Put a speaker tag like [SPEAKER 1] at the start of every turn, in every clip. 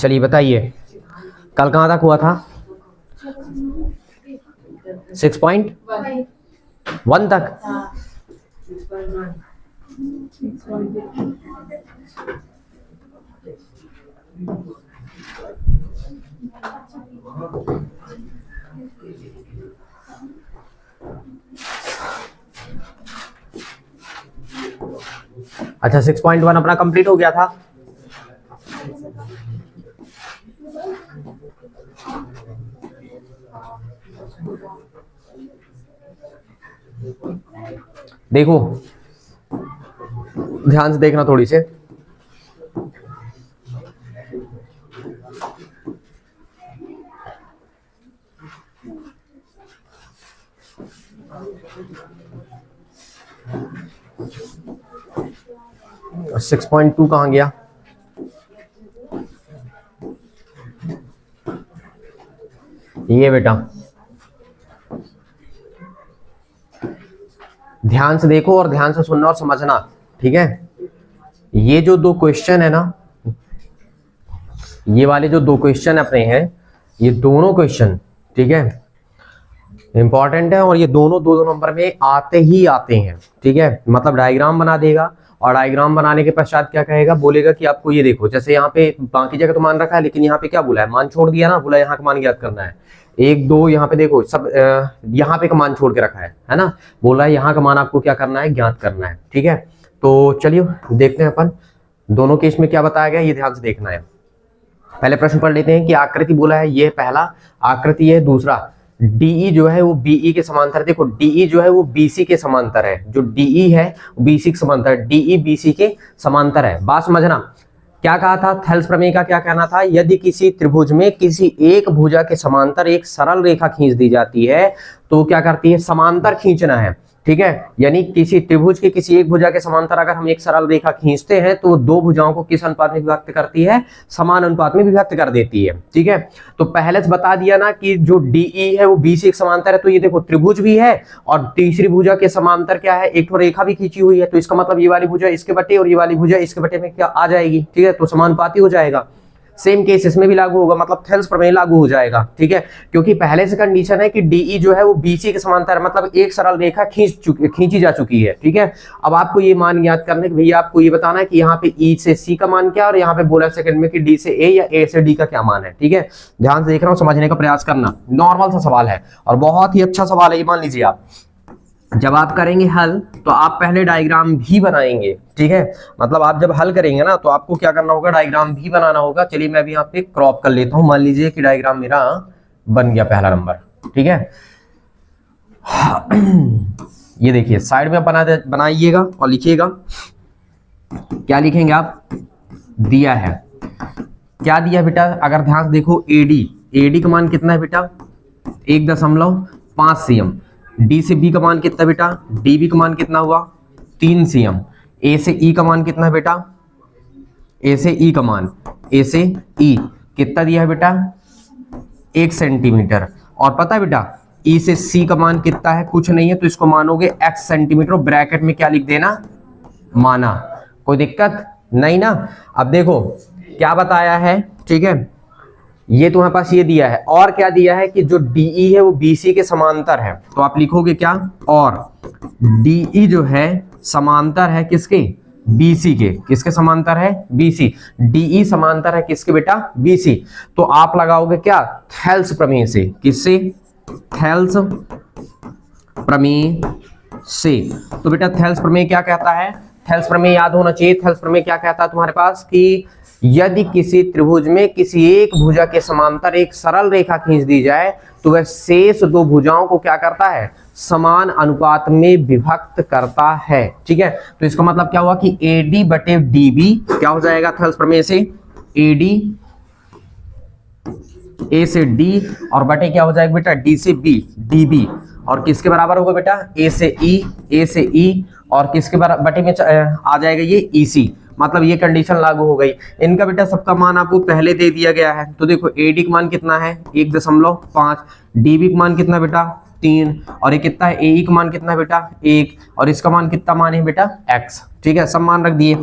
[SPEAKER 1] चलिए बताइए कल कहाँ तक हुआ था? 6.1 तक। अच्छा 6.1 अपना कंप्लीट हो गया था। देखो ध्यान से देखना थोड़ी से। और 6.2 कहाँ गया? ये बेटा ध्यान से देखो और ध्यान से सुनना और समझना, ठीक है। ये जो दो क्वेश्चन है ना, ये वाले जो दो क्वेश्चन अपने हैं, ये दोनों क्वेश्चन, ठीक है, इंपॉर्टेंट है और ये दोनों दो नंबर में आते ही आते हैं, ठीक है। मतलब डायग्राम बना देगा और डायग्राम बनाने के पश्चात क्या कहेगा, बोलेगा कि आपको ये देखो, जैसे यहाँ पे बाकी जगह तो मान रखा है, लेकिन यहाँ पे क्या बोला है, मान छोड़ दिया ना, बोला यहाँ का मान ज्ञात करना है। 1 2 यहाँ पे देखो सब यहाँ पे का मान छोड़ के रखा है ना, बोला है यहाँ का मान आपको क्या करना है, ज्ञात करना है, ठीक है। तो चलिए देखते हैं अपन दोनों केस में क्या बताया गया, ये ध्यान से देखना है। पहले प्रश्न पढ़ लेते हैं कि आकृति बोला है, ये पहला आकृति है। दूसरा DE जो है वो BE के समांतर, देखो DE जो है वो BC के समांतर है, जो DE है BC के समांतर, DE BC के समांतर है। बात समझना, क्या कहा था, थेल्स प्रमेय का क्या कहना था, यदि किसी त्रिभुज में किसी एक भुजा के समांतर एक सरल रेखा खींच दी जाती है तो क्या करती है, समांतर खींचना है, ठीक है। यानी किसी त्रिभुज के किसी एक भुजा के समांतर अगर हम एक सरल रेखा खींचते हैं तो दो भुजाओं को किस अनुपात में विभक्त करती है, समान अनुपात में विभक्त कर देती है, ठीक है। तो पहले से बता दिया ना कि जो DE है वो BC एक समांतर है, तो ये देखो त्रिभुज भी है और तीसरी भुजा के समांतर क्या है, एक तो रेखा भी खींची हुई है, तो इसका मतलब ये वाली भुजा इसके बटे और ये वाली भुजा इसके बटे में क्या आ जाएगी, ठीक है, तो समानुपाती हो जाएगा। सेम केस इसमें भी लागू होगा, मतलब थेल्स प्रमेय लागू हो जाएगा, ठीक है, क्योंकि पहले से कंडीशन है कि DE जो है वो BC के समांतर, मतलब एक सरल रेखा खींची जा चुकी है, ठीक है। अब आपको ये मान ज्ञात करने के, भैया आपको ये बताना है कि यहाँ पे E से C का मान क्या, और यहाँ पे बोला सेकंड में कि D से A या A से D का क्या मान है, ठीक है। ध्यान से देख रहा हूँ, समझने का प्रयास करना, नॉर्मल सा सवाल है और बहुत ही अच्छा सवाल है। ये मान लीजिए आप जब आप करेंगे हल तो आप पहले डायग्राम भी बनाएंगे, ठीक है, मतलब आप जब हल करेंगे ना तो आपको क्या करना होगा, डायग्राम भी बनाना होगा। चलिए मैं भी यहाँ पे क्रॉप कर लेता हूं, मान लीजिए कि डायग्राम मेरा बन गया पहला नंबर, ठीक है। ये देखिए साइड में बनाइएगा और लिखिएगा, क्या लिखेंगे आप, दिया है, क्या दिया बेटा, अगर ध्यान से देखो AD का मान कितना है बेटा, 1.5 cm, D से B का मान कितना बेटा, DB का मान कितना हुआ 3 cm, A से E का मान कितना है बेटा, A से E का मान, A से E कितना दिया है बेटा 1 सेंटीमीटर, और पता है बेटा E से C का मान कितना है, कुछ नहीं है, तो इसको मानोगे x सेंटीमीटर, ब्रैकेट में क्या लिख देना, माना, कोई दिक्कत नहीं ना। अब देखो क्या बताया है, ठीक है, ये तुम्हारे पास ये दिया है, और क्या दिया है कि जो DE है वो BC के समांतर है, तो आप लिखोगे क्या, और DE जो है समांतर है किसके, BC के, किसके समांतर है, BC, DE समांतर है किसके बेटा, BC, तो आप लगाओगे क्या, थेल्स प्रमेय से, किससे, थेल्स प्रमेय से। तो बेटा थेल्स प्रमेय क्या कहता है, थेल्स प्रमेय याद होना चाहिए, थेल्स प्रमेय क्या कहता है तुम्हारे पास कि यदि किसी त्रिभुज में किसी एक भुजा के समांतर एक सरल रेखा खींच दी जाए तो वह शेष दो भुजाओं को क्या करता है, समान अनुपात में विभक्त करता है, ठीक है। तो इसका मतलब क्या हुआ कि AD बटे DB क्या हो जाएगा थेल्स प्रमेय से, AD ए से डी और बटे क्या हो जाएगा बेटा डी से बी, डी बी, और किसके बराबर होगा बेटा ए से ई, ए से ई, और किसके बटे में आ जाएगा ये ई सी। मतलब ये कंडीशन लागू हो गई। इनका बेटा सबका मान आपको पहले दे दिया गया है। तो देखो ए डी का मान कितना है 1.5, डी बी का मान कितना बेटा 3, और ये कितना है ए ई का मान कितना बेटा 1, और इसका मान कितना मान है बेटा x। ठीक है, सब मान रख दिए।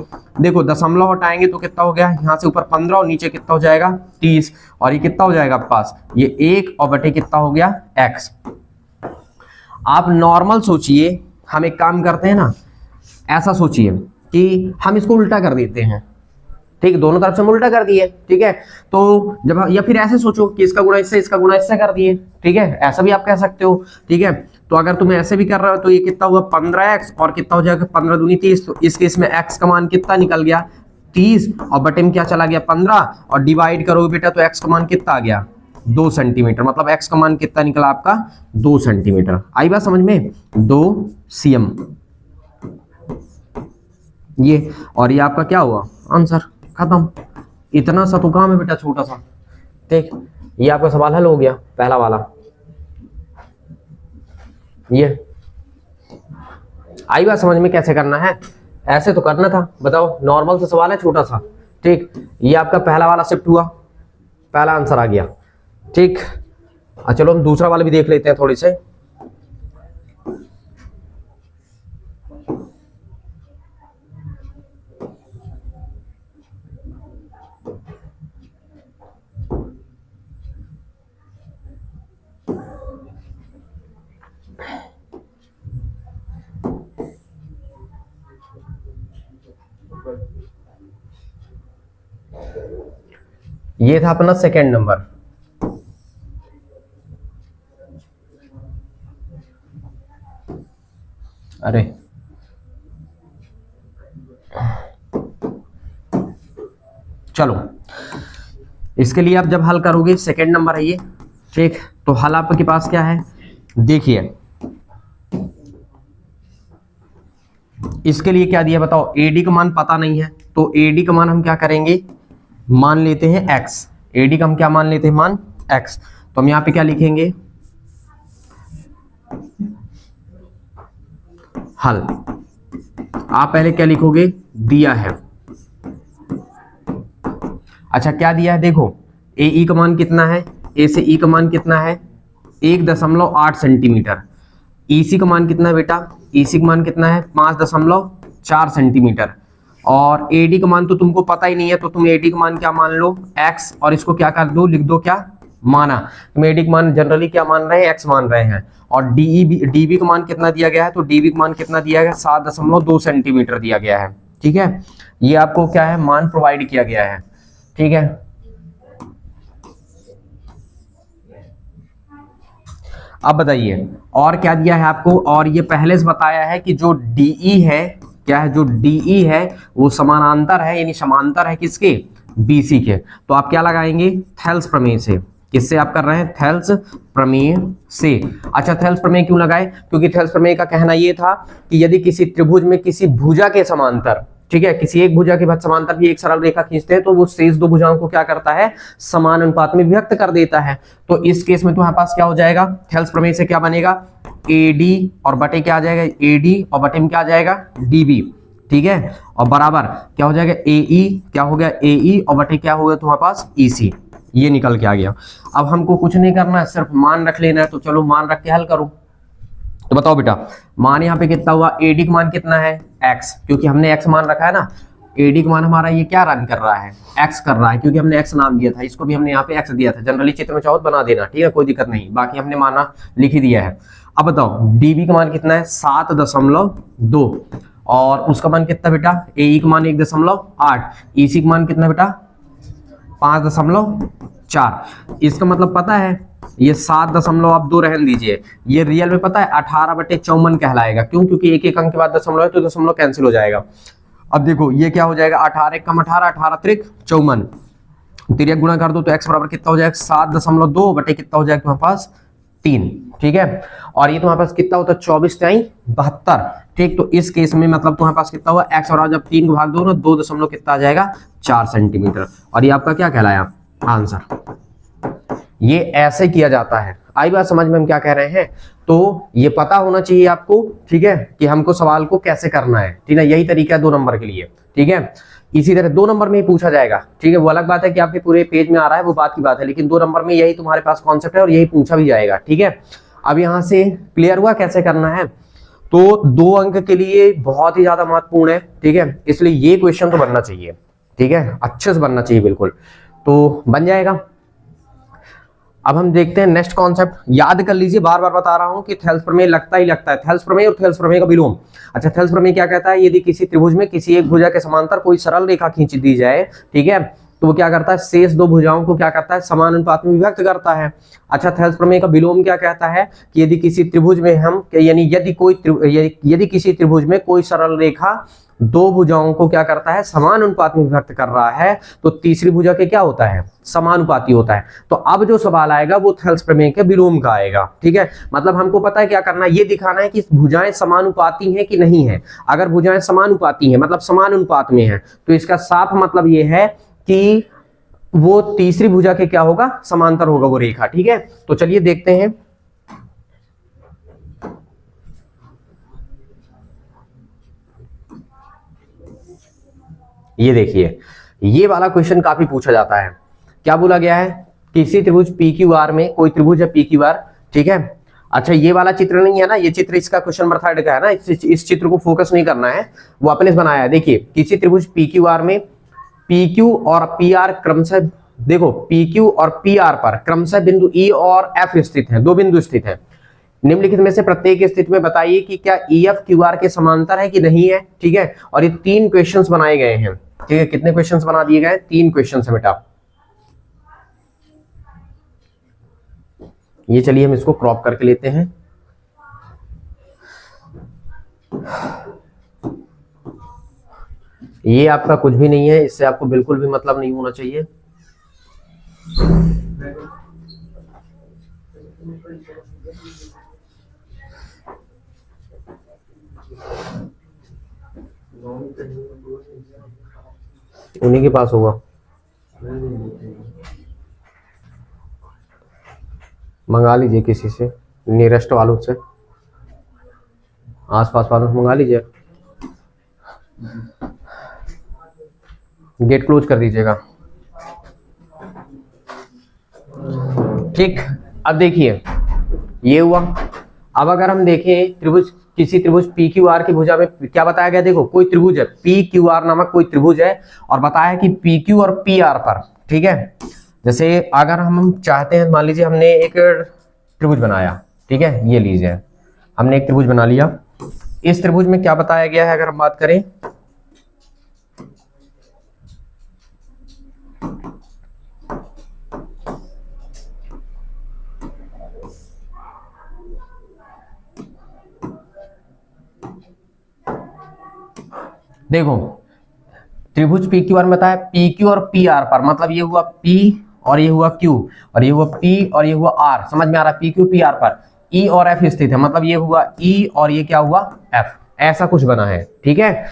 [SPEAKER 1] देखो दशमलव हटाएंगे तो कितना हो गया, यहाँ से ऊपर 15 और नीचे कितना हो जाएगा 30, और ये कितना हो जाएगा आपके पास ये 1 और बटे कितना हो गया x। आप नॉर्मल सोचिए, हम एक काम करते हैं ना, ऐसा सोचिए कि हम इसको उल्टा कर देते हैं। ठीक, दोनों तरफ से हम उल्टा कर दिए। ठीक है, तो जब या फिर ऐसे सोचो कि इसका गुणा इससे, इसका गुणा इससे कर दिए। ठीक है, ऐसा भी आप कह सकते हो। ठीक है, तो अगर तुम ऐसे भी कर रहे हो तो ये कितना हुआ 15x, और कितना हो जाएगा 15 दूनी 30। तो इस केस में x का मान कितना निकल गया 30, और बटे में क्या चला गया 15, और डिवाइड करोगे बेटा तो x का मान कितना आ गया 2 सेंटीमीटर। मतलब x का मान कितना निकला आपका 2 सेंटीमीटर। आई बात समझ में, 2 cm ये, और ये आपका क्या हुआ आंसर, खत्म। इतना सा तो काम है बेटा छोटा सा। ठीक, ये आपका सवाल हल हो गया पहला वाला। ये आई बात समझ में कैसे करना है, ऐसे तो करना था। बताओ, नॉर्मल सा सवाल है छोटा सा। ठीक, ये आपका पहला वाला शिफ्ट हुआ, पहला आंसर आ गया। ठीक, चलो हम दूसरा वाला भी देख लेते हैं थोड़ी से। ये था अपना सेकंड नंबर। अरे चलो, इसके लिए आप जब हल करोगे, सेकंड नंबर है ये। ठीक, तो हल आपके पास क्या है देखिए, इसके लिए क्या दिया बताओ, एडी का मान पता नहीं है, तो एडी का मान हम क्या करेंगे, मान लेते हैं x। एडी का हम क्या मान लेते हैं, मान x। तो हम यहां पे क्या लिखेंगे, हल। आप पहले क्या लिखोगे, दिया है। अच्छा क्या दिया है, देखो ए ई का मान कितना है, ए से ई का मान कितना है 1.8 सेंटीमीटर। ई सी का मान कितना है बेटा, ई सी का मान कितना है 5.4 सेंटीमीटर। और एडी का मान तो तुमको पता ही नहीं है, तो तुम एडी का मान क्या मान लो x, और इसको क्या कर दो, लिख दो क्या माना। तुम एडी का मान जनरली क्या मान रहे हैं, x मान रहे हैं। और डीबी का मान कितना दिया गया है, तो डीबी का मान कितना दिया गया 7.2 सेंटीमीटर दिया गया है। ठीक है, ये आपको क्या है मान प्रोवाइड किया गया है। ठीक है, अब बताइए और क्या दिया है आपको। और ये पहले से बताया है कि जो डीई है, क्या है, जो डीई है वो समानांतर है, यानी समांतर है किसके, बीसी के। तो आप क्या लगाएंगे, थेल्स प्रमेय से। किससे आप कर रहे हैं, थेल्स प्रमेय से। अच्छा, थेल्स प्रमेय क्यों लगाए, क्योंकि थेल्स प्रमेय का कहना यह था कि यदि किसी त्रिभुज में किसी भुजा के समांतर, ठीक है, किसी एक भुजा के बाद समांतर भी एक सरल रेखा खींचते हैं, तो वो शेष दो भुजाओं को क्या करता है, समान अनुपात में विभक्त कर देता है। तो इस केस में तुम्हारे पास क्या हो जाएगा, थेल्स प्रमेय से क्या बनेगा, एडी और बटे क्या आ जाएगा, एडी और बटे में क्या आ जाएगा, डीबी। ठीक है, और बराबर क्या हो जाएगा, एई, क्या हो गया एई, और बटे क्या हो गया तुम्हारे पास ईसी। ये निकल के आ गया। अब हमको कुछ नहीं करना है, सिर्फ मान रख लेना है। तो चलो मान रख के हल करो। तो बताओ बेटा, मान यहाँ पे कितना हुआ, एडी का मान कितना है x, क्योंकि हमने x मान रखा है ना। एडी का मान हमारा ये क्या रन कर रहा है, x कर रहा है, क्योंकि हमने x नाम दिया था, इसको भी हमने यहाँ पे x दिया था। जनरली चित्र में चाहो तो बना देना, ठीक है, कोई दिक्कत नहीं, बाकी हमने माना लिख ही दिया है। अब बताओ डीबी का मान कितना है 7.2, और उसका मान कितना बेटा, एई का मान 1.8, ईसी का मान कितना बेटा 5.4। इसका मतलब पता है, ये 7.2 रहने दीजिए, ये रियल में पता है 18/54 कहलाएगा। क्यों, क्योंकि एक एक अंक के बाद दशमलव है, तो दशमलव कैंसिल हो जाएगा। अब देखो ये क्या हो जाएगा, 18 कम 18, 18 त्रिक 54, तिरक गुणा कर दो तो x बराबर कितना हो जाएगा 7.2 बटे कितना हो जाएगा तुम्हारे पास 3। ठीक है, और ये तुम्हारे पास कितना होता है 24 × 72। ठीक, तो इस केस में मतलब तुम्हारे पास कितना हुआ, x बराबर जब 3 को भाग दो ना, 2 दशमलव कितना आ जाएगा 4 सेंटीमीटर। और ये आपका क्या कहलाया आंसर। ये ऐसे किया जाता है। आई बात समझ में हम क्या कह रहे हैं? तो ये पता होना चाहिए आपको, ठीक है, कि हमको सवाल को कैसे करना है, ठीक है। यही तरीका है 2 नंबर के लिए, ठीक है। इसी तरह 2 नंबर में ही पूछा जाएगा, ठीक है। वो अलग बात है कि आपके पूरे पेज में आ रहा है, वो बात की बात है, लेकिन 2 नंबर में यही तुम्हारे पास कॉन्सेप्ट है और यही पूछा भी जाएगा, ठीक है। अब यहां से क्लियर हुआ कैसे करना है? तो 2 अंक के लिए बहुत ही ज्यादा महत्वपूर्ण है, ठीक है, इसलिए ये क्वेश्चन तो बनना चाहिए, ठीक है, अच्छे से बनना चाहिए बिल्कुल। तो बन जाएगा। अब हम देखते हैं नेक्स्ट कॉन्सेप्ट। याद कर लीजिए, बार बार बता रहा हूं कि थेल्स प्रमेय लगता ही लगता है, थेल्स प्रमेय और थेल्स प्रमेय का विलोम। अच्छा, थेल्स प्रमेय क्या कहता है? यदि किसी त्रिभुज में किसी एक भुजा के समांतर कोई सरल रेखा खींच दी जाए, ठीक है, तो वो क्या करता है? शेष 2 भुजाओं को क्या करता है? समान अनुपात में विभक्त करता है। अच्छा, थेल्स प्रमेय का विलोम क्या कहता है? कि यदि किसी त्रिभुज में हम यानी यदि किसी त्रिभुज में कोई सरल रेखा 2 भुजाओं को क्या करता है? समान अनुपात में विभक्त कर रहा है, तो तीसरी भुजा के क्या होता है? समानुपाती होता है। तो अब जो सवाल आएगा वो थेल्स प्रमेय के विलोम का आएगा, ठीक है। मतलब हमको पता है क्या करना है, ये दिखाना है कि भुजाएं समानुपाती हैं कि नहीं है। अगर भुजाएं समानुपाती हैं, मतलब समान अनुपात में है, तो इसका साफ मतलब ये है कि वो तीसरी भुजा के क्या होगा? समांतर होगा वो रेखा, ठीक है। तो चलिए देखते हैं। ये देखिए, ये वाला क्वेश्चन काफी पूछा जाता है। क्या बोला गया है? किसी त्रिभुज पी क्यू आर में, कोई त्रिभुज है पी क्यू आर, ठीक है। अच्छा, ये वाला चित्र नहीं है ना, ये चित्र इसका क्वेश्चन नंबर 3 का है ना, इस चित्र को फोकस नहीं करना है, वो अपने से बनाया है। देखिए, किसी त्रिभुज पी क्यू आर में पी क्यू और पी आर क्रमशः, देखो पी क्यू और पी आर पर क्रमशः बिंदु ई और एफ स्थित है, 2 बिंदु स्थित है। निम्नलिखित में से प्रत्येक स्थिति में बताइए कि क्या ई एफ क्यू आर के समांतर है कि नहीं है, ठीक है। और ये 3 क्वेश्चंस बनाए गए हैं, ठीक है। कितने क्वेश्चंस बना दिए गए? 3 क्वेश्चंस है बेटा। ये चलिए हम इसको क्रॉप करके लेते हैं। ये आपका कुछ भी नहीं है, इससे आपको बिल्कुल भी मतलब नहीं होना चाहिए। उन्हीं के पास होगा, मंगा लीजिए किसी से, नियरेस्ट वालों से, आसपास वालों से मंगा लीजिए। गेट क्लोज कर दीजिएगा, ठीक। अब देखिए, ये हुआ। अब अगर हम देखें त्रिभुज, किसी त्रिभुज पी क्यू आर की भुजा में क्या बताया गया? देखो, कोई त्रिभुज है पी क्यू आर नामक कोई त्रिभुज है, और बताया कि पी क्यू और पी आर पर, ठीक है। जैसे अगर हम चाहते हैं, मान लीजिए हमने एक त्रिभुज बनाया, ठीक है, ये लीजिए, हमने एक त्रिभुज बना लिया। इस त्रिभुज में क्या बताया गया है? अगर हम बात करें, देखो त्रिभुज पी क्यू आर में बताया पी क्यू और पी आर पर, मतलब ये हुआ पी और ये हुआ क्यू, और ये हुआ पी और ये हुआ आर, समझ में आ रहा है? पी क्यू पी आर पर ई और एफ स्थित है, मतलब ये हुआ ई और ये क्या हुआ? एफ, ऐसा कुछ बना है, ठीक है।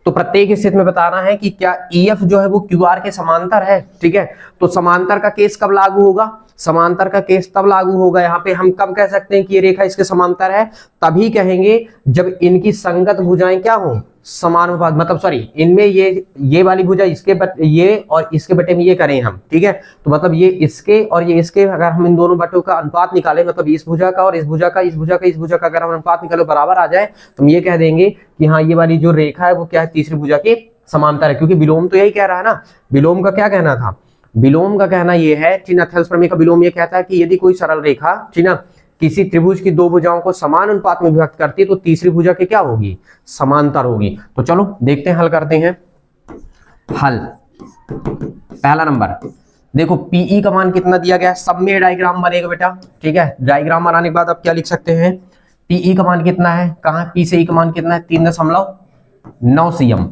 [SPEAKER 1] तो प्रत्येक स्थिति में बताना है कि क्या ई एफ जो है वो क्यू आर के समांतर है, ठीक है। तो समांतर का केस कब लागू होगा? समांतर का केस तब लागू होगा, यहाँ पे हम कब कह सकते हैं कि ये रेखा इसके समांतर है? तभी कहेंगे जब इनकी संगत भुजाएं क्या हो? समानुपात, मतलब सॉरी, इनमें ये वाली भुजा इसके ये और इसके बटे में ये करें हम, ठीक है। तो मतलब ये इसके और ये इसके, अगर हम इन दोनों बटों का अनुपात निकालें, मतलब इस भुजा का और इस भुजा का, इस भुजा का इस भुजा का अगर हम अनुपात निकालो बराबर आ जाए, तो हम ये कह देंगे कि हाँ, ये वाली जो रेखा है वो क्या है? तीसरी भुजा के समांतर है, क्योंकि विलोम तो यही कह रहा है ना। विलोम का क्या कहना था? विलोम का कहना यह है, ठीक ना, थेल्स प्रमेय का विलोम ये कहता है कि यदि कोई सरल रेखा, ठीक ना, किसी त्रिभुज की 2 भुजाओं को समान अनुपात में विभक्त करती है, तो तीसरी भुजा के क्या होगी? समांतर होगी। तो चलो देखते हैं, हल करते हैं। हल, पहला नंबर, देखो पीई का मान कितना दिया गया है? सब में डायग्राम बनेगा बेटा, ठीक है। डायग्राम बनाने के बाद आप क्या लिख सकते हैं? पीई का मान कितना है? कहां पी से ई का मान कितना है? 3.9 सीएम।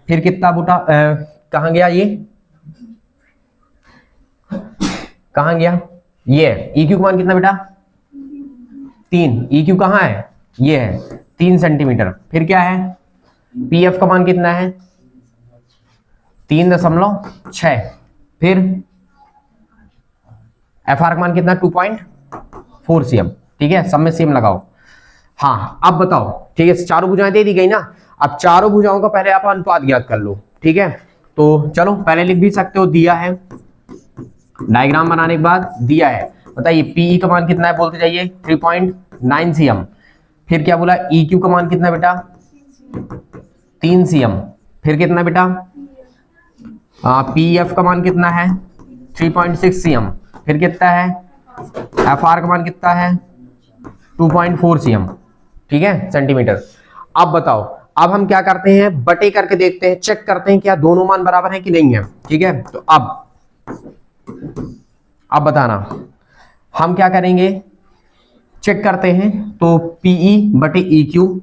[SPEAKER 1] फिर कितना बूटा कहां गया? ये कहां गया? ये ई क्यू का मान कितना बेटा? 3। ई क्यू कहां है? ये है 3 सेंटीमीटर। फिर क्या है? पी एफ का मान कितना है? 3.6। फिर एफ आर का मान कितना 2.4 cm, ठीक है, सब में सेम लगाओ। हाँ अब बताओ, ठीक है, चारों भुजाएं दे दी गई ना, अब चारों भुजाओं का पहले आप अनुपात ज्ञात कर लो, ठीक है। तो चलो पहले लिख भी सकते हो, दिया है, डायग्राम बनाने के बाद दिया है, बताइए पीई का मान कितना है, बोलते जाइए 3.9 cm। फिर क्या बोला, ई क्यू का मान कितना है बेटा 3 cm। फिर कितना बेटा, पी एफ का मान कितना है 3.6 cm। फिर कितना है, एफ आर का मान कितना है 2.4 cm, ठीक है, सेंटीमीटर। अब बताओ, अब हम क्या करते हैं, बटे करके देखते हैं, चेक करते हैं क्या दोनों मान बराबर है कि नहीं है, ठीक है। तो अब बताना, हम क्या करेंगे, चेक करते हैं। तो पीई बटे ई क्यू,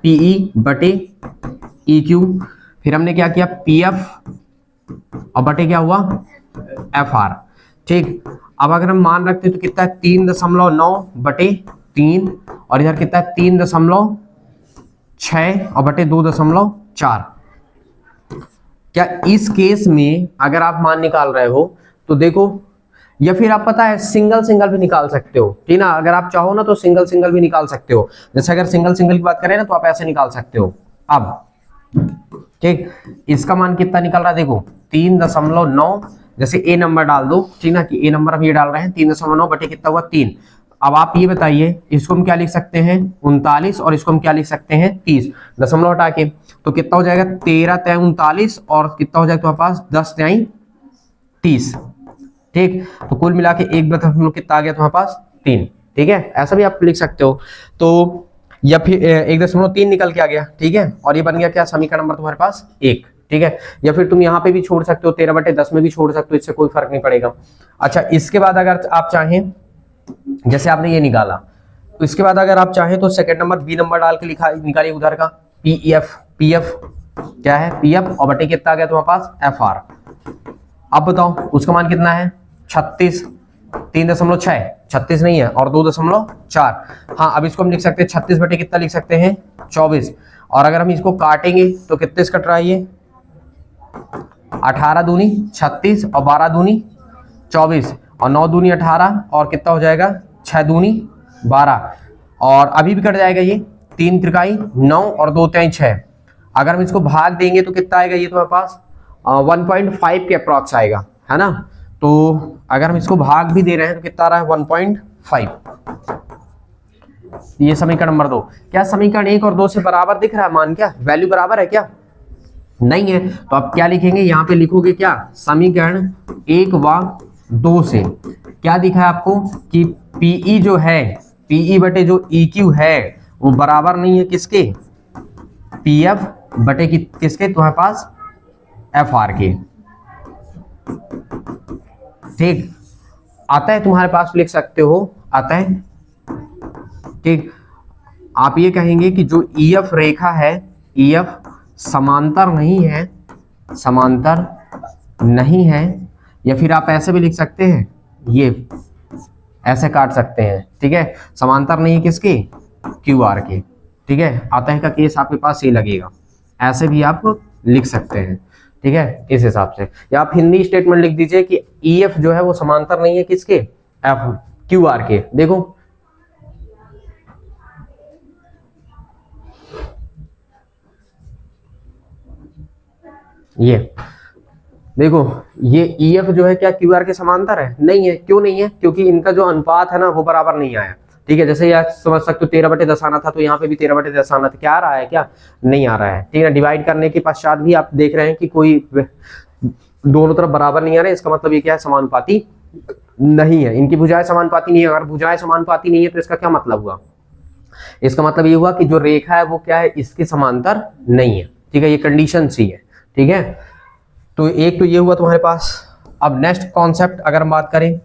[SPEAKER 1] पीई बटे ई क्यू, फिर हमने क्या किया पीएफ और बटे क्या हुआ एफ आर, ठीक। अब अगर हम मान रखते हैं तो कितना है 3.9 बटे 3, और इधर कितना है 3.6 और बटे 2.4। क्या इस केस में अगर आप मान निकाल रहे हो तो देखो, या फिर आप पता है सिंगल सिंगल भी निकाल सकते हो, ठीक ना, अगर आप चाहो ना तो सिंगल सिंगल भी निकाल सकते हो। जैसे अगर सिंगल सिंगल की बात करें ना तो आप ऐसे निकाल सकते हो। अब ठीक, इसका मान कितना निकल रहा है, देखो 3.9, जैसे ए नंबर डाल दो, ठीक ना, कि ए नंबर हम ये डाल रहे हैं 3.9 बटे कितना हुआ 3। अब आप ये बताइए, इसको हम क्या लिख सकते हैं 39, और इसको हम क्या लिख सकते हैं 30, दशमलव हटा के, तो कितना हो जाएगा 13 तिहाई 39, और कितना हो जाएगा तुम्हारे पास 10 तिहाई 30, ठीक। तो कुल मिला के एक बटा हम लोग कितना आ गया तुम्हारे पास 3, ठीक है, ऐसा भी आप लिख सकते हो। तो या फिर 1.3 निकल के आ गया, ठीक है, और ये बन गया क्या समीकरण नंबर तुम्हारे पास 1, ठीक है। या फिर तुम यहाँ पे भी छोड़ सकते हो, 13/10 में भी छोड़ सकते हो, इससे कोई फर्क नहीं पड़ेगा। अच्छा, इसके बाद अगर आप चाहें, जैसे आपने ये निकाला, तो इसके बाद अगर आप चाहें तो सेकंड नंबर बी नंबर डाल के निकालिए उधर का पीएफ, पीएफ क्या है पीएफ, और बटे कितना आ गया तुम्हारे पास एफ आर। अब बताओ उसका मान कितना है 36, 3.6, 36 नहीं है, और 2.4। हाँ, अब इसको हम लिख सकते हैं 36 बटे कितना लिख सकते हैं 24, और अगर हम इसको काटेंगे तो कितने से कट रहा है ये 18 दूनी 36 और 12 दूनी 24 और 9 दूनी 18, और कितना हो जाएगा 6 दूनी 12, और अभी भी कट जाएगा ये 3 त्रिकाई 9 और 2 तिहाई 6। अगर हम इसको भाग देंगे तो कितना आएगा ये तुम्हारे पास 1.5 के अप्रॉक्स आएगा, है ना। तो अगर हम इसको भाग भी दे रहे हैं तो कितना आ रहा है 1.5। ये समीकरण नंबर 2। क्या समीकरण 1 और 2 से बराबर दिख रहा है मान, क्या वैल्यू बराबर है क्या, नहीं है, तो आप क्या लिखेंगे, यहाँ पे लिखोगे क्या समीकरण 1 व 2 से क्या दिखा है आपको कि पीई जो है, पीई बटे जो EQ है वो बराबर नहीं है किसके, पीएफ बटे किसके तुम्हारे पास FR के, ठीक। आता है तुम्हारे पास, लिख सकते हो आता है, ठीक। आप ये कहेंगे कि जो EF रेखा है, EF समांतर नहीं है, समांतर नहीं है, या फिर आप ऐसे भी लिख सकते हैं, ये ऐसे काट सकते हैं, ठीक है, समांतर नहीं है किसके QR के, ठीक है। आता है का केस आपके पास ये लगेगा, ऐसे भी आप लिख सकते हैं, ठीक है, इस हिसाब से। या आप हिंदी स्टेटमेंट लिख दीजिए कि EF जो है वो समांतर नहीं है किसके QR के। देखो ये देखो, ये EF जो है क्या QR के समांतर है, नहीं है। क्यों नहीं है, क्योंकि इनका जो अनुपात है ना वो बराबर नहीं आया, ठीक है। जैसे यार समझ सकते हो 13/10 आना था, तो यहाँ पे भी 13/10 आना था, क्या आ रहा है, क्या नहीं आ रहा है, ठीक है। डिवाइड करने के पश्चात भी आप देख रहे हैं कि कोई दोनों तरफ बराबर नहीं आ रहे, इसका मतलब ये क्या है समानुपाती नहीं है, इनकी भुजाएं समानुपाती नहीं है। अगर भुजाएं समानुपाती नहीं है तो इसका क्या मतलब हुआ, इसका मतलब ये हुआ कि जो रेखा है वो क्या है, इसके समांतर नहीं है, ठीक है, ये कंडीशन सी है, ठीक है। तो एक तो ये हुआ तुम्हारे पास। अब नेक्स्ट कॉन्सेप्ट अगर हम बात करें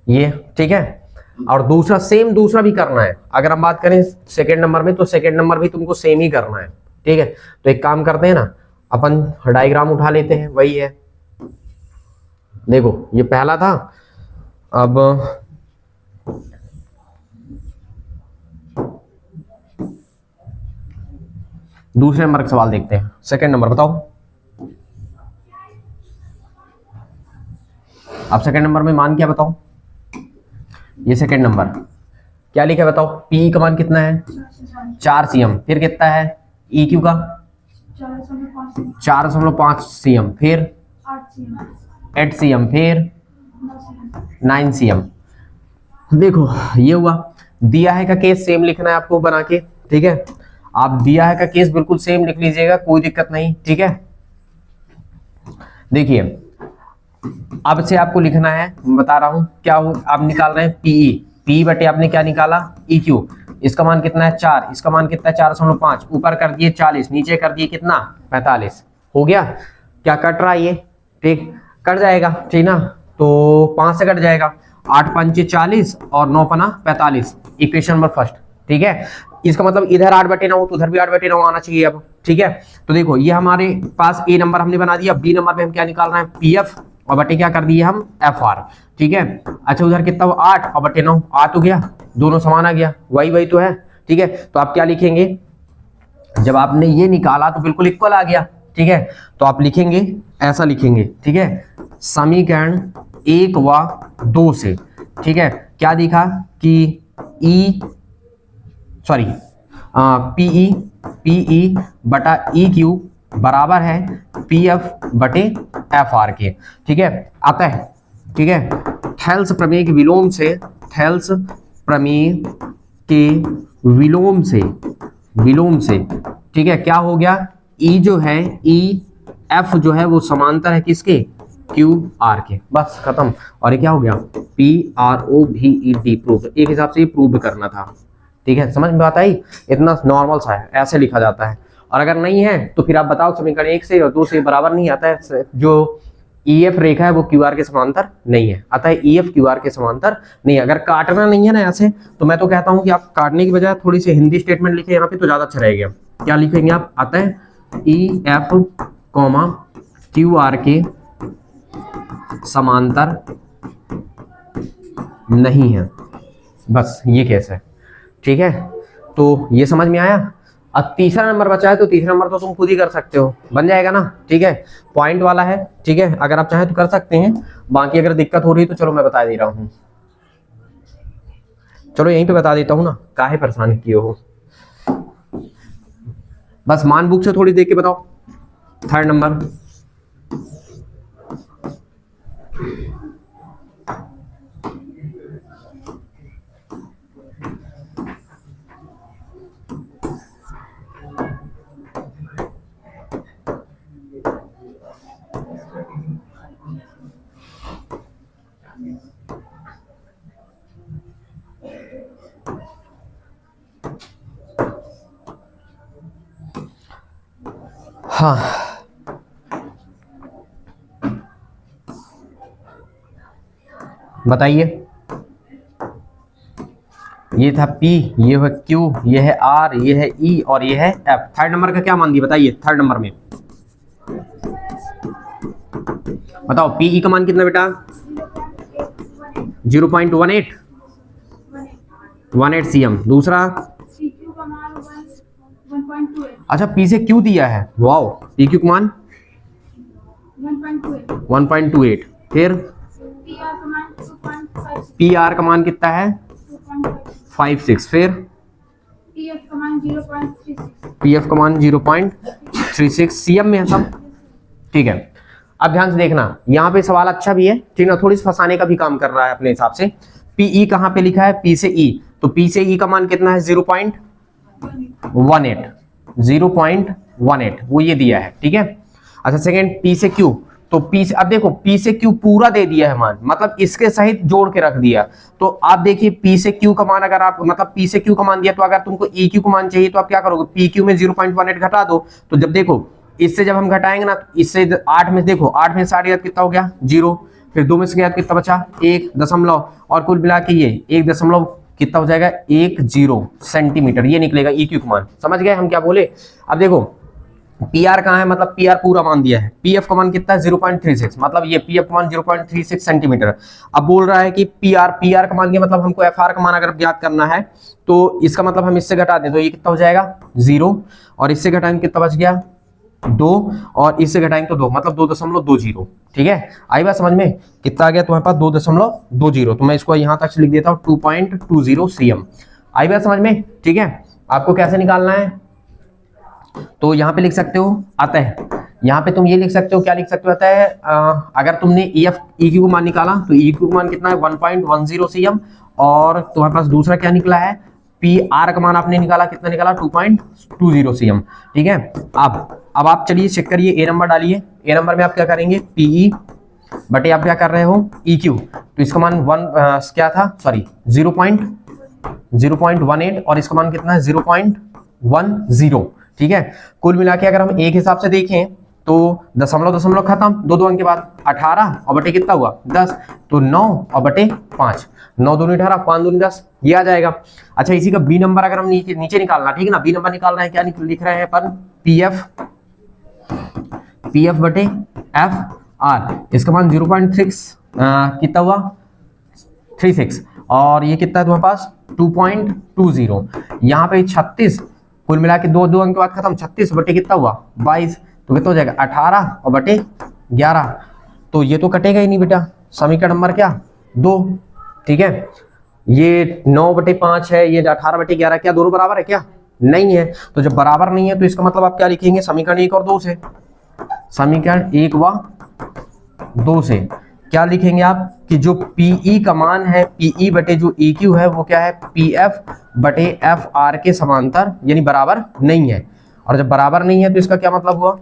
[SPEAKER 1] ये, ठीक है, और दूसरा सेम दूसरा भी करना है। अगर हम बात करें सेकंड नंबर में, तो सेकंड नंबर भी तुमको सेम ही करना है, ठीक है। तो एक काम करते हैं ना, अपन डायग्राम उठा लेते हैं, वही है, देखो ये पहला था। अब दूसरे नंबर का सवाल देखते हैं, सेकंड नंबर बताओ। अब सेकंड नंबर में मान क्या बताओ, ये सेकंड नंबर क्या लिखा है बताओ, पी का मान कितना है 4 cm, फिर कितना है ई क्यू का 4.5 cm, फिर 8 cm, फिर 9 cm। देखो ये हुआ, दिया है का केस सेम लिखना है आपको बना के, ठीक है। आप दिया है का केस बिल्कुल सेम लिख लीजिएगा, कोई दिक्कत नहीं, ठीक है। देखिए अब से आपको लिखना है, मैं बता रहा हूं क्या हो, आप निकाल रहे हैं पीई, पी बटे आपने क्या निकाला ई क्यू, इसका मान कितना है 4, इसका मान कितना है 4.5, ऊपर कर दिए 40, नीचे कर दिए कितना 45, हो गया। क्या कट रहा है ये, ठीक कट जाएगा, ठीक ना, तो 5 से कट जाएगा, 8 पंचे 40 और 9 पना 45, इक्वेशन नंबर फर्स्ट, ठीक है। इसका मतलब इधर 8/9 तो उधर भी 8/9 आना चाहिए अब, ठीक है। तो देखो ये हमारे पास ए नंबर हमने बना दिया, बी नंबर में हम क्या निकाल रहे हैं पीएफ, और बटे क्या कर दिए हम एफ आर, ठीक है। अच्छा उधर कितना हुआ 8 और बटे 9, आ तो गया, दोनों समान आ गया, वही तो है, ठीक है। तो आप क्या लिखेंगे, जब आपने ये निकाला तो बिल्कुल इक्वल आ गया, ठीक है। तो आप लिखेंगे ऐसा लिखेंगे, ठीक है, समीकरण 1 व 2 से, ठीक है, क्या दिखा कि पीई बटा ई क्यू बराबर है पी एफ बटे एफ आर के, ठीक है, आता है, ठीक है। थेल्स प्रमेय के विलोम से, थेल्स प्रमेय के विलोम से, ठीक है, क्या हो गया, ई जो है ई एफ जो है वो समांतर है किसके क्यू आर के, बस खत्म। और ये क्या हो गया पी आर ओ भी ई डी, प्रूफ, एक हिसाब से ये प्रूव करना था, ठीक है। समझ में बात आई, इतना नॉर्मल सा है, ऐसे लिखा जाता है। और अगर नहीं है तो फिर आप बताओ समीकरण 1 से और 2 से बराबर नहीं आता है, जो ई एफ रेखा है वो क्यू आर के समांतर नहीं है, आता है ई एफ क्यू आर के समांतर नहीं है। अगर काटना नहीं है ना ऐसे, तो मैं तो कहता हूं कि आप काटने की बजाय थोड़ी सी हिंदी स्टेटमेंट लिखे यहाँ पे तो ज्यादा अच्छा रहेगा। क्या लिखेंगे आप, आता है E F comma Q R के समांतर नहीं है, बस ये केस है, ठीक है। तो ये समझ में आया। अब तीसरा नंबर बचा है, तो तीसरा नंबर तो तुम खुद ही कर सकते हो, बन जाएगा ना, ठीक है, पॉइंट वाला है, ठीक है। अगर आप चाहें तो कर सकते हैं, बाकी अगर दिक्कत हो रही है तो चलो मैं बता दे रहा हूं, चलो यहीं पे बता देता हूं ना, काहे परेशान किए हो, बस मान बुक से थोड़ी देख के बताओ। थर्ड नंबर, हाँ बताइए, ये था P, ये है Q, ये है R, ये है E और ये है F। थर्ड नंबर का क्या मान दिया बताइए, थर्ड नंबर में बताओ PE का मान कितना बेटा 0.18 cm। दूसरा अच्छा P से Q दिया है, वाओ, PQ का मान 1.28, फिर PR का मान कितना है 5.6, फिर PF का मान 0.36 cm में है सब, ठीक है। अब ध्यान से देखना, यहाँ पे सवाल अच्छा भी है, ठीक ना, थोड़ी सी फंसाने का भी काम कर रहा है अपने हिसाब से। PE कहाँ पे लिखा है, P से E, तो P से E का मान कितना है 0.18, वो ये दिया है, ठीक है। अच्छा सेकेंड P से Q, तो P से, अब देखो P से Q पूरा दे दिया है मान, मतलब इसके सहित जोड़ के रख दिया। तो आप देखिए P से Q का मान, अगर आप मतलब P से Q का मान दिया, तो अगर तुमको EQ का मान चाहिए तो आप क्या करोगे, PQ में 0.18 घटा दो। तो जब देखो इससे जब हम घटाएंगे ना, इससे 8 में देखो 8 में 60 कितना हो गया 0, फिर 2 में से गया कितना बचा 1 दशमलव, और कुल मिला के ये 1 दशमलव कितना हो जाएगा 10 सेंटीमीटर, ये निकलेगा EQ का मान। समझ गए हम क्या बोले। अब देखो PR कहाँ है, मतलब PR पूरा मान दिया है, PF का मान कितना है 0.36, मतलब ये PF का मान 0.36 सेंटीमीटर। अब बोल रहा है कि PR का मान, मतलब हमको FR का मान अगर ज्ञात करना है, तो इसका मतलब हम इससे घटा दें तो ये कितना हो जाएगा 0, और इससे घटाएंगे कितना बच गया 2 और इससे घटाएंगे तो 2, मतलब 2.20। ठीक है, आई बात समझ में? कितना आ गया तुम्हारे पास? 2.20। तो मैं इसको यहां तक लिख देता हूँ 2.20 cm। आई बात समझ में? ठीक है, आपको कैसे निकालना है तो यहाँ पे लिख सकते हो अतः, यहाँ पे तुम ये लिख सकते हो, क्या लिख सकते हो अतः अगर तुमने EQ को मान निकाला तो EQ को मान कितना है 1.10 cm, और तुम्हारे पास दूसरा क्या निकला है PR का मान आपने निकाला, कितना निकाला 2.20 cm। ठीक है, अब आप चलिए चेक करिए, ए नंबर डालिए। ए नंबर में आप क्या करेंगे PE बटे आप क्या कर रहे हो EQ, तो इसका मान क्या था, सॉरी 0.18 और इसका मान कितना है 0.10। ठीक है, कुल मिला के अगर हम एक हिसाब से देखें तो दशमलव दशमलव खत्म, 2 अंक के बाद 18 और बटे कितना हुआ 10, तो 9 और बटे 5, 9 दूनी 18, 5 दूनी 10, ये आ जाएगा। अच्छा, इसी का बी नंबर अगर हम नीचे निकालना, ठीक है ना, बी नंबर निकाल रहे हैं, क्या लिख रहे हैं अपन PF बटे FR, इसका मान 0.6 कितना हुआ 36, और ये कितना है तुम्हारे पास 2.20। यहाँ पे 36, कुल मिला के 2 अंक के बाद खत्म, 36 बटे कितना हुआ 22, तो कितना हो जाएगा 18 और बटे 11, तो ये तो कटेगा ही नहीं बेटा, समीकरण नंबर क्या 2। ठीक है, ये 9 बटे 5 है, ये 18 बटे 11, क्या दोनों बराबर है क्या? नहीं है। तो जब बराबर नहीं है तो इसका मतलब आप क्या लिखेंगे समीकरण 1 और 2 से, समीकरण 1 व 2 से क्या लिखेंगे आप कि जो PE का मान है, PE बटे जो EQ है वो क्या है PF बटे FR के समांतर यानी बराबर नहीं है। और जब बराबर नहीं है तो इसका क्या मतलब हुआ,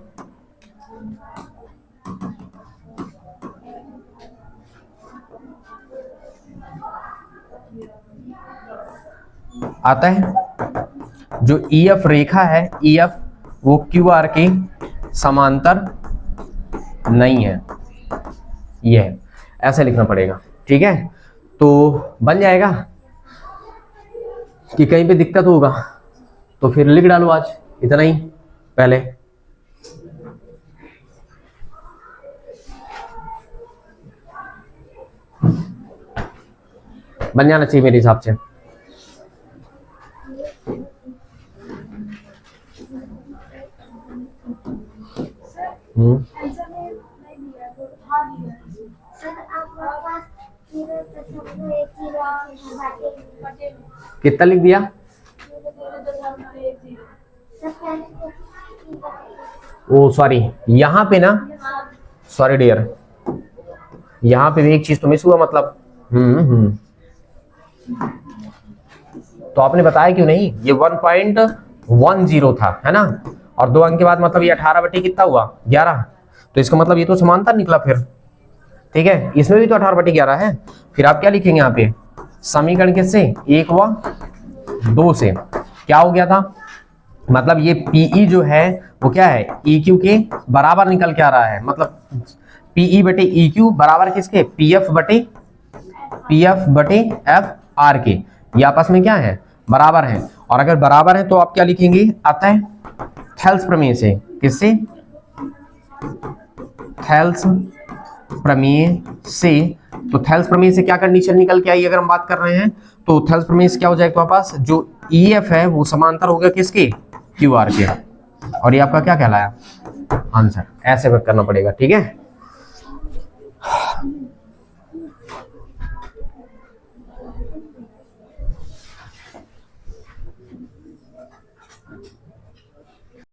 [SPEAKER 1] आता है जो EF रेखा है, EF वो QR के समांतर नहीं है, ये ऐसे लिखना पड़ेगा। ठीक है, तो बन जाएगा कि कहीं पे दिक्कत होगा तो फिर लिख डालो आज इतना ही पहले। बन जाना चाहिए मेरे हिसाब से। कितना लिख दिया? ओ सॉरी, यहाँ पे ना, सॉरी डियर, यहाँ पे भी एक चीज तो मिस हुआ, मतलब तो आपने बताया क्यों नहीं, ये 1.10 था, है ना, और 2 अंक के बाद मतलब ये 18 बटे कितना हुआ 11, तो इसका मतलब ये तो समांतर निकला फिर। ठीक है, इसमें भी तो 18 बटे 11 है। फिर आप क्या लिखेंगे यहाँ पे समीकरण किससे 1 व 2 से, क्या हो गया था, मतलब ये PE जो है वो क्या है EQ के बराबर निकल के आ रहा है, मतलब PE बटे EQ बराबर किसके PF बटे FR के, ये आपस में क्या है बराबर है। और अगर बराबर है तो आप क्या लिखेंगे अतः थेल्स प्रमेय से, किससे थेल्स प्रमेय से, तो थेल्स प्रमेय से क्या कंडीशन निकल के आई अगर हम बात कर रहे हैं तो थेल्स प्रमेय से क्या हो जाएगा तुम्हारे पास जो EF है वो समांतर हो गया किसके QR के, और ये आपका क्या कहलाया आंसर, ऐसे करना पड़ेगा। ठीक है।